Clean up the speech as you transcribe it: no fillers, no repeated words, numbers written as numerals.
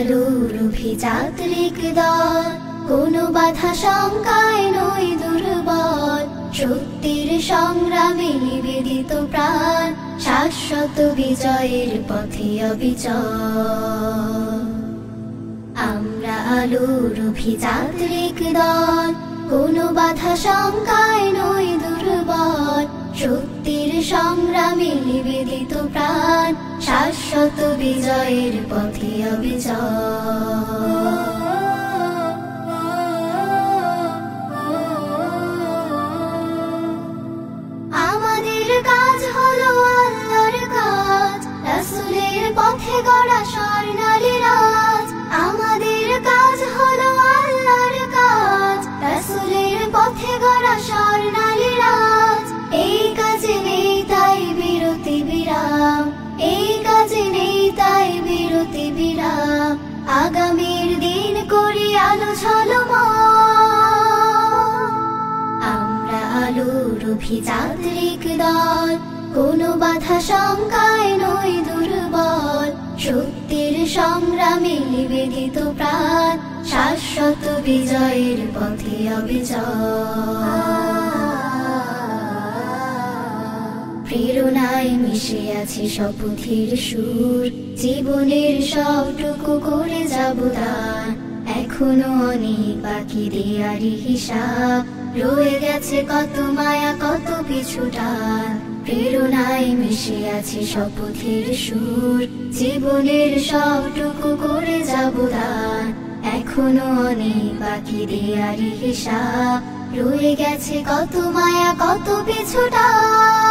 আলোর অভিযাত্রিক দল, কোনো বাধা শঙ্কায় নই দুর্বল। সত্যের সংগ্রামে নিবেদিত প্রাণ, শাশ্বত বিজয়ের পথে অবিচল। আমরা আলোর অভিযাত্রিক দল, কোনো বাধা শঙ্কায় নই দুর্বল। সত্যের সংগ্রামে নিবেদিত প্রাণ, শাশ্বত বিজয়ের পথে অবিচল। আমাদের কাজ হলো আল্লাহর কাজ, রাসূলের পথে গড়া স্বর্ণালী রাজ। আমাদের কাজ হলো আল্লাহর কাজ, রাসূলের পথে গড়া স্বর্ণালী রাজ। এই কাজে নেই তাই বিরতি বিরাম, এই কাজে নেই তাই বিরতি বিরাম। আগামীর দিন করি আলো ঝলমল। আমরা আলোর অভিযাত্রিক দল, কোনো বাধা শঙ্কায় নই দুর্বল। সত্যের সংগ্রামে নিবেদিত প্রাণ, শাশ্বত বিজয়ের পথে অবিচল। প্রেরণায় মিশে আছে শপথের সুর, জীবনের সবটুকু করে যাব দান। এখনো অনেক বাকি দেয়ারি হিসাব, রয়ে গেছে কত মায়া কত পিছু টান। প্রেরণায় মিশে আছে শপথের সুর, জীবনের সবটুকু করে যাব দান। এখনো অনেক বাকি দেয়ারি হিসাব, রয়ে গেছে কত মায়া কত পিছু টান।